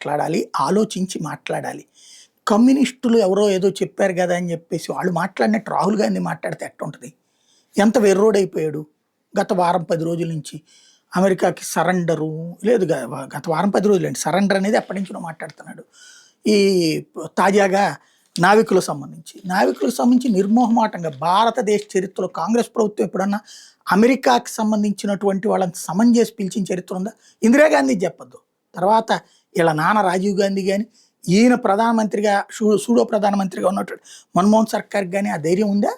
మాట్లాడాలి, ఆలోచించి మాట్లాడాలి. కమ్యూనిస్టులు ఎవరో ఏదో చెప్పారు కదా అని చెప్పేసి వాళ్ళు మాట్లాడినట్టు రాహుల్ గాంధీ మాట్లాడితే ఎట్టుంటుంది? ఎంత వెర్రోడైపోయాడు గత వారం 10 రోజుల నుంచి. అమెరికాకి సరెండరు లేదు, గత వారం 10 రోజులండి. సరెండర్ అనేది ఎప్పటి నుంచో మాట్లాడుతున్నాడు. ఈ తాజాగా నావికులకు సంబంధించి నిర్మోహమాటంగా భారతదేశ చరిత్రలో కాంగ్రెస్ ప్రభుత్వం ఎప్పుడన్నా అమెరికాకి సంబంధించినటువంటి వాళ్ళని సమన్ చేసి పిలిచిన చరిత్ర ఉందా? ఇందిరాగాంధీ చెప్పద్దు, తర్వాత ఇలా నాన్న రాజీవ్ గాంధీ కానీ, ఈయన ప్రధానమంత్రిగా సూడో ప్రధానమంత్రిగా ఉన్నటువంటి మన్మోహన్ సర్కార్కి కానీ ఆ ధైర్యం ఉందా?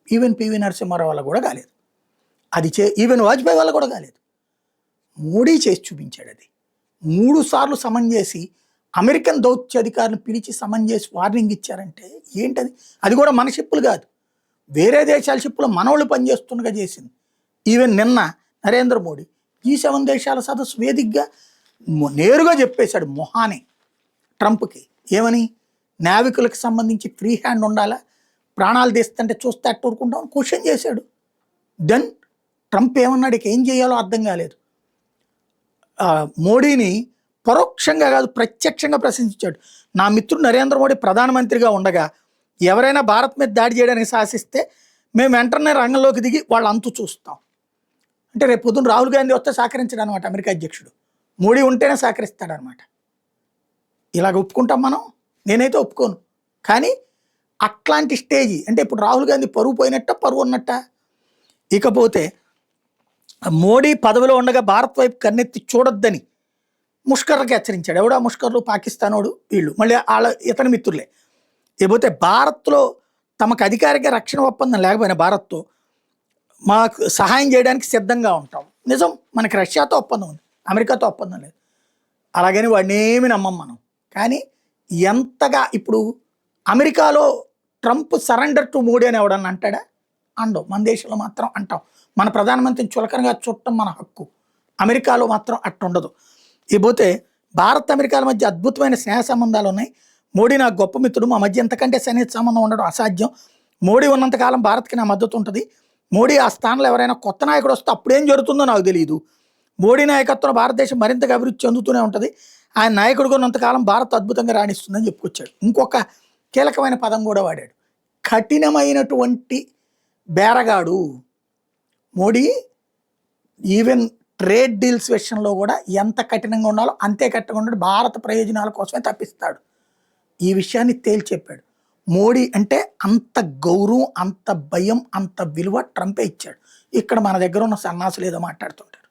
ఈవెన్ పివి నరసింహారావు వల్ల కూడా కాలేదు. ఈవెన్ వాజ్పేయి వల్ల కూడా కాలేదు. మోడీ చేసి చూపించాడు. అది 3 సార్లు సమన్ చేసి అమెరికన్ దౌత్య అధికారులను పిలిచి సమన్ చేసి వార్నింగ్ ఇచ్చారంటే ఏంటది? అది కూడా మన షిప్పులు కాదు, వేరే దేశాల షిప్పులు మనోళ్ళు పనిచేస్తుండగా చేసింది. ఈవెన్ నిన్న నరేంద్ర మోడీ G7 దేశాల సదస్సు వేదికగా నేరుగా చెప్పేశాడు మొహానే ట్రంప్కి. ఏమని? నావికులకు సంబంధించి ఫ్రీ హ్యాండ్ ఉండాలా, ప్రాణాలు తీస్తుంటే చూస్తే అట్టూరుకుంటాం క్వశ్చన్ చేశాడు. దెన్ ట్రంప్ ఏమన్నాడు? ఇక ఏం చేయాలో అర్థం కాలేదు. మోడీని పరోక్షంగా కాదు ప్రత్యక్షంగా ప్రశంసించాడు. నా మిత్రుడు నరేంద్ర మోడీ ప్రధానమంత్రిగా ఉండగా ఎవరైనా భారత్ మీద దాడి చేయడానికి సాహసిస్తే మేము వెంటనే రంగంలోకి దిగి వాళ్ళ అంతు చూస్తాం. అంటే రేపు పొద్దున్న రాహుల్ గాంధీ వస్తే సహకరించడం అనమాట అమెరికా అధ్యక్షుడు. మోడీ ఉంటేనే సహకరిస్తాడనమాట. ఇలాగ ఒప్పుకుంటాం మనం? నేనైతే ఒప్పుకోను. కానీ అట్లాంటి స్టేజీ అంటే ఇప్పుడు రాహుల్ గాంధీ పరువు పోయినట్ట, పరువు ఉన్నట్ట. ఇకపోతే మోడీ పదవిలో ఉండగా భారత్ వైపు కన్నెత్తి చూడొద్దని ముష్కర్కి హెచ్చరించాడు. ఎవడా ముష్కర్లు? పాకిస్తానోడు, వీళ్ళు మళ్ళీ ఇతని మిత్రులే. లేకపోతే భారత్లో తమకు అధికారిక రక్షణ ఒప్పందం లేకపోయినా భారత్తో మాకు సహాయం చేయడానికి సిద్ధంగా ఉంటాం. నిజం, మనకి రష్యాతో ఒప్పందం ఉంది, అమెరికాతో ఒప్పందం లేదు. అలాగని వాడిని ఏమి నమ్మం మనం. కానీ ఎంతగా ఇప్పుడు అమెరికాలో ట్రంప్ సరెండర్ టు మోడీ అని ఎవడన్నా అంటాడా? అండవు. మన దేశంలో మాత్రం అంటాం. మన ప్రధానమంత్రిని చులకనగా చూడటం మన హక్కు. అమెరికాలో మాత్రం అట్టుండదు. ఇకపోతే భారత్ అమెరికాల మధ్య అద్భుతమైన స్నేహ సంబంధాలు ఉన్నాయి. మోడీ నాకు గొప్ప మిత్రుడు, మా మధ్య ఎంతకంటే సన్నిహిత సంబంధం ఉండడం అసాధ్యం. మోడీ ఉన్నంతకాలం భారత్కి నా మద్దతు ఉంటుంది. మోడీ ఆ స్థానంలో ఎవరైనా కొత్త నాయకుడు వస్తే అప్పుడేం జరుగుతుందో నాకు తెలియదు. మోడీ నాయకత్వంలో భారతదేశం మరింతగా అభివృద్ధి చెందుతూనే ఉంటుంది. ఆయన నాయకుడు ఉన్నంతకాలం భారత్ అద్భుతంగా రాణిస్తుందని చెప్పుకొచ్చాడు. ఇంకొక కీలకమైన పదం కూడా వాడాడు, కఠినమైనటువంటి బేరగాడు. మోడీ ఈవెన్ ట్రేడ్ డీల్స్ విషయంలో కూడా ఎంత కఠినంగా ఉండాలో అంతే కఠినంగా ఉన్నాడు. భారత ప్రయోజనాల కోసమే తప్పిస్తాడు. ఈ విషయాన్ని తేల్చి చెప్పాడు. మోడీ అంటే అంత గౌరవం, అంత భయం, అంత విలువ ట్రంపే ఇచ్చాడు. ఇక్కడ మన దగ్గర ఉన్న సన్నాసులు ఏదో మాట్లాడుతుంటారు.